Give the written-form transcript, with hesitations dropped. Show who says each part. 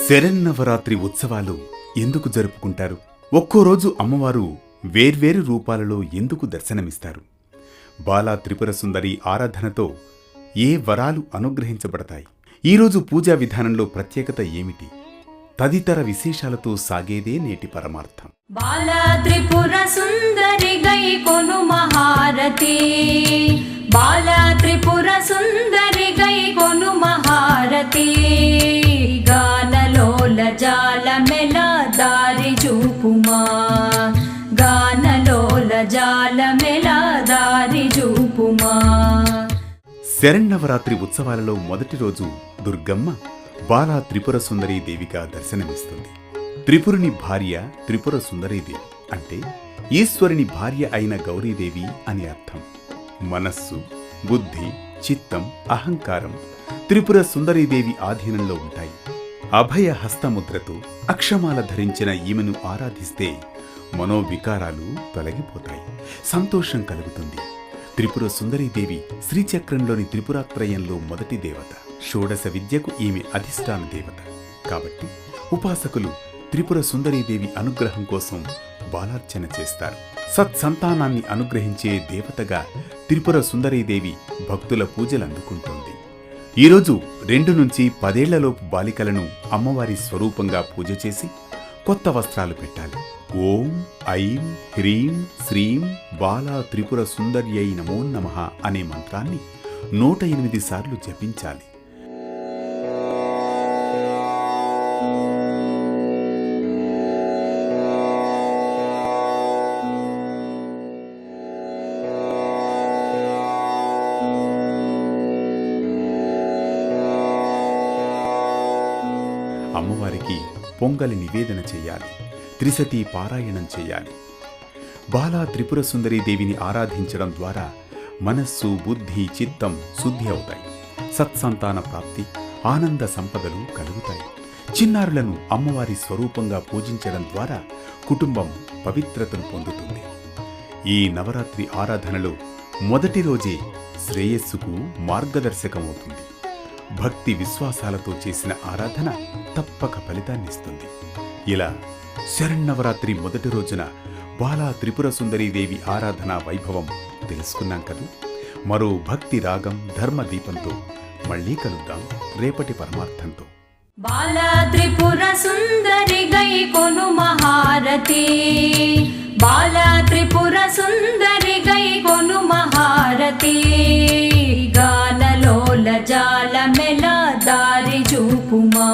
Speaker 1: శరన్నవరాత్రి ఉత్సవాలు ఎందుకు జరుపుకుంటారు? ఒక్కో రోజు అమ్మవారు వేర్వేరు రూపాలలో ఎందుకు దర్శనమిస్తారు? బాలా త్రిపుర సుందరి ఆరాధనతో ఏ వరాలు అనుగ్రహించబడతాయి? ఈరోజు పూజా విధానంలో ప్రత్యేకత ఏమిటి? తదితర విశేషాలతో సాగేదే నేటి పరమార్థం.
Speaker 2: బాలా త్రిపుర సుందరి గై కొను మహారతి, బాలా త్రిపుర సుందరి గై కొను మహారతి, గానలోల జాల మెల దారి చూపుమా, గానలోల జాల మెల దారి చూపుమా.
Speaker 1: శరన్నవరాత్రి ఉత్సవాలలో మొదటి రోజు దుర్గమ్మ బాలా త్రిపుర సుందరీ దేవిగా దర్శనమిస్తుంది. త్రిపురుని భార్య త్రిపుర సుందరీదేవి అంటే ఈశ్వరుని భార్య అయిన గౌరీదేవి అని అర్థం. మనస్సు, బుద్ధి, చిత్తం, అహంకారం త్రిపుర సుందరీదేవి ఆధీనంలో ఉంటాయి. అభయ హస్తముద్రతో అక్షమాల ధరించిన ఈమెను ఆరాధిస్తే మనోవికారాలు తొలగిపోతాయి, సంతోషం కలుగుతుంది. త్రిపుర సుందరీదేవి శ్రీచక్రంలోని త్రిపురాత్రయంలో మొదటి దేవత. షోడశ విద్యకు ఈమె అధిష్టాన దేవత కాబట్టి ఉపాసకులు త్రిపుర సుందరీదేవి అనుగ్రహం కోసం బాలార్చన చేస్తారు. సత్సంతానాన్ని అనుగ్రహించే దేవతగా త్రిపుర సుందరీదేవి భక్తుల పూజలు అందుకుంటోంది. ఈరోజు 2 నుంచి 10 ఏళ్లలోపు బాలికలను అమ్మవారి స్వరూపంగా పూజ చేసి కొత్త వస్త్రాలు పెట్టాలి. ఓం ఐం హ్రీం శ్రీం బాలా త్రిపుర సుందర్యై నమో నమః అనే మంత్రాన్ని 108 సార్లు జపించాలి. అమ్మవారికి పొంగలి నివేదన చేయాలి. త్రిశతి పారాయణం చేయాలి. బాలా త్రిపుర సుందరీదేవిని ఆరాధించడం ద్వారా మనస్సు, బుద్ధి, చిత్తం శుద్ధి అవుతాయి. సత్సంతాన ప్రాప్తి, ఆనంద సంపదలు కలుగుతాయి. చిన్నారులను అమ్మవారి స్వరూపంగా పూజించడం ద్వారా కుటుంబం పవిత్రతను పొందుతుంది. ఈ నవరాత్రి ఆరాధనలో మొదటి రోజే శ్రేయస్సుకు మార్గదర్శకమవుతుంది. భక్తి విశ్వాసాలతో చేసిన ఆరాధన తప్పక ఫలితాన్నిస్తుంది. ఇలా శరన్నవరాత్రి మొదటి రోజున బాలా త్రిపుర సుందరీదేవి ఆరాధనా వైభవం తెలుసుకున్నాం కదా. మరో భక్తి రాగం, ధర్మ దీపంతో మళ్ళీ కలుద్దాం రేపటి పరమార్థంతో.
Speaker 2: బాలా త్రిపుర సుందరి గై కొను మహారతి, బాలా త్రిపుర సుందరి గై కొను మహారతి, గానలోల జాల మెల దారి చూపుమా.